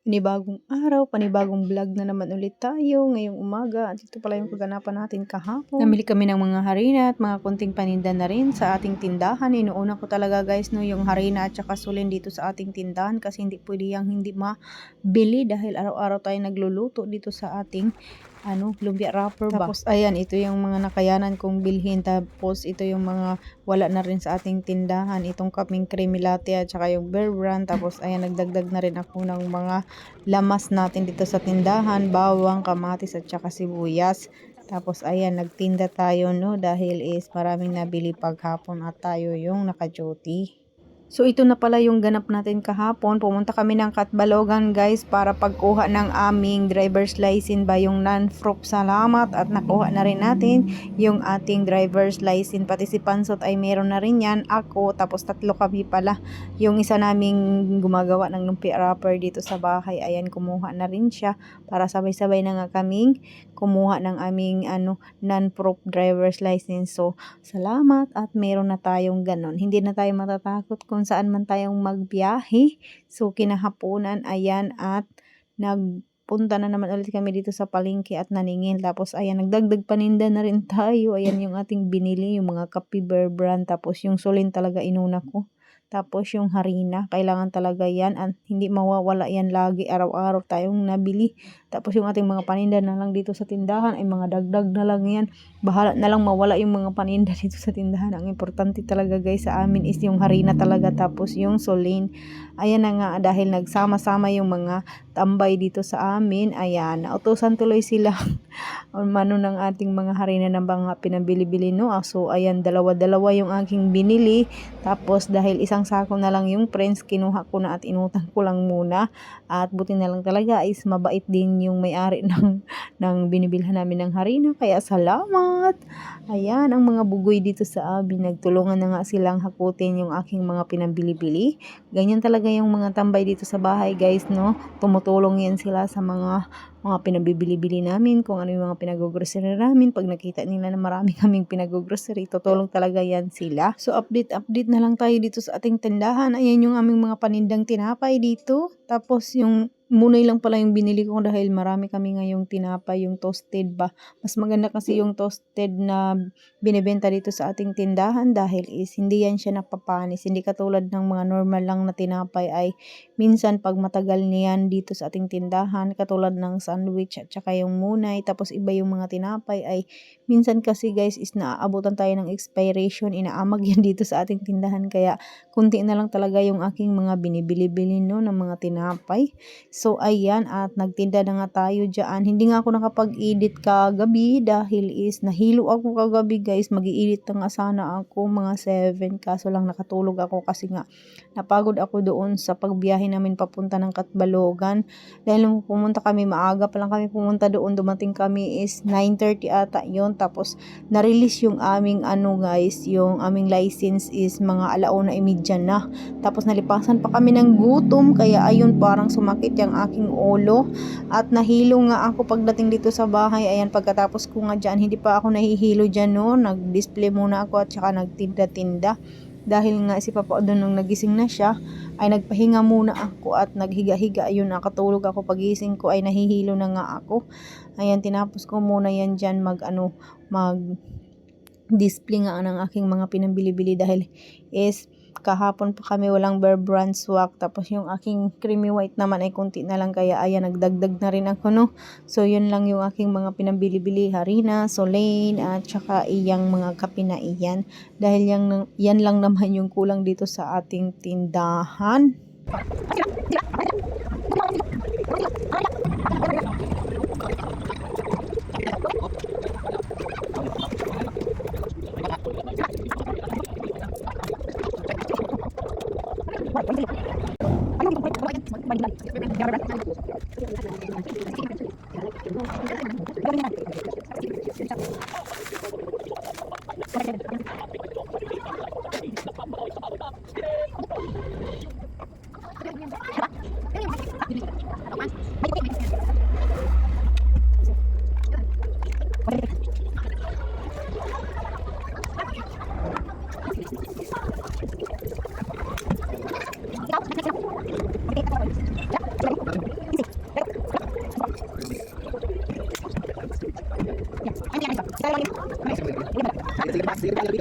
Panibagong araw, panibagong vlog na naman ulit tayo ngayong umaga. At ito pala yung kaganapan natin kahapon. Namili kami ng mga harina at mga kunting paninda na rin sa ating tindahan. Inuuna ko talaga guys no, yung harina at saka sulin dito sa ating tindahan kasi hindi pwede yung hindi mabili dahil araw-araw tayo nagluluto dito sa ating lumpia wrapper ba. Tapos ayan, ito yung mga nakayanan kong bilhin. Tapos ito yung mga wala na rin sa ating tindahan. Itong kaming creamy latte at saka yung Bear Brand. Tapos ayan, nagdagdag na rin ako ng mga lamas natin dito sa tindahan. Bawang, kamatis at saka sibuyas. Tapos ayan, nagtinda tayo no dahil is maraming nabili paghapon at tayo yung naka-duty. So ito na pala yung ganap natin kahapon. Pumunta kami ng Catbalogan guys para pagkuha ng aming driver's license ba yung non-proof. Salamat at nakuha na rin natin yung ating driver's license. Pati si Pansot ay meron na rin yan. Ako, tapos tatlo kami pala. Yung isa naming gumagawa ng lumpia wrapper dito sa bahay. Ayan, kumuha na rin siya para sabay-sabay na nga kaming kumuha ng aming non-proof driver's license. So salamat at meron na tayong ganon. Hindi na tayo matatakot kung saan man tayong magbiyahe. So kinahaponan ayan at nagpunta na naman ulit kami dito sa palengke at naningil. Tapos ayan, nagdagdag paninda na rin tayo. Ayan yung ating binili, yung mga kape Bear Brand. Tapos yung sulin talaga inuna ko. Tapos yung harina, kailangan talaga yan at hindi mawawala yan lagi, araw-araw tayong nabili. Tapos yung ating mga paninda na lang dito sa tindahan ay mga dagdag na lang yan. Bahala na lang mawala yung mga paninda dito sa tindahan. Ang importante talaga guys sa amin is yung harina talaga, tapos yung sulin. Ayan na nga, dahil nagsama-sama yung mga tambay dito sa amin. Ayan, nautusan tuloy sila mano ng ating mga harina ng mga pinabili-bili no. So ayan, dalawa-dalawa yung aking binili. Tapos dahil isang sako na lang yung friends, kinuha ko na at inutang ko lang muna. At buti na lang talaga is mabait din yung may-ari ng binibilhan namin ng harina. Kaya salamat! Ayan, ang mga bugoy dito sa amin. Nagtulungan na nga silang hakutin yung aking mga pinabili-bili. Ganyan talaga yung mga tambay dito sa bahay guys no. Tumutulong yan sila sa mga pinabibili-bili namin, kung ano yung mga pinag-grocery namin. Pag nakita nila na marami kaming pinag-grocery, tutulong talaga yan sila. So update na lang tayo dito sa ating tindahan. Ayan yung aming mga panindang tinapay dito. Tapos yung munay lang pala yung binili ko dahil marami kami ngayong tinapay, yung toasted ba. Mas maganda kasi yung toasted na binibenta dito sa ating tindahan dahil is hindi yan siya napapanis. Hindi katulad ng mga normal lang na tinapay ay minsan pag matagal niyan dito sa ating tindahan, katulad ng sandwich at saka yung munay. Tapos iba yung mga tinapay ay minsan kasi guys is naaabutan tayo ng expiration, inaamag yan dito sa ating tindahan. Kaya kunti na lang talaga yung aking mga binibili-bili no ng mga tinapay. So ayan, at nagtinda na nga tayo dyan. Hindi nga ako nakapag-edit kagabi dahil is nahilo ako kagabi guys. Mag-i-edit na nga sana ako mga 7, kaso lang nakatulog ako kasi nga napagod ako doon sa pagbiyahe namin papunta ng Catbalogan. Dahil nung pumunta kami, maaga pa lang kami pumunta doon. Dumating kami is 9:30 ata yun. Tapos na-release yung aming guys, yung aming license is mga 1:30 na. Tapos nalipasan pa kami ng gutom, kaya ayun, parang sumakit yung aking ulo at nahilo nga ako pagdating dito sa bahay. Ayan, pagkatapos ko nga dyan, hindi pa ako nahihilo dyan no. Nag-display muna ako at saka nagtinda-tinda. Dahil nga si Papa doon nung nagising na siya, ay nagpahinga muna ako at naghiga-higa. Ayun, nakatulog ako. Pagising ko ay nahihilo na nga ako. Ayan, tinapos ko muna yan dyan mag-display nga ng aking mga pinabili-bili dahil is kahapon pa kami walang Bear Brand swak. Tapos yung aking creamy white naman ay kunti na lang, kaya ayan, nagdagdag na rin ako no. So yun lang yung aking mga pinabili-bili, harina, solain at saka iyang mga kape na iyan. Dahil yan lang naman yung kulang dito sa ating tindahan.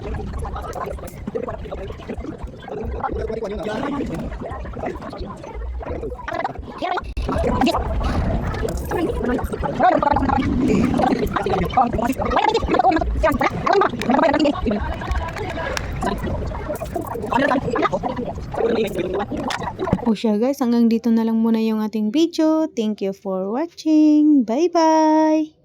O siya guys, hanggang dito na lang muna yung ating video. Thank you for watching. Bye bye!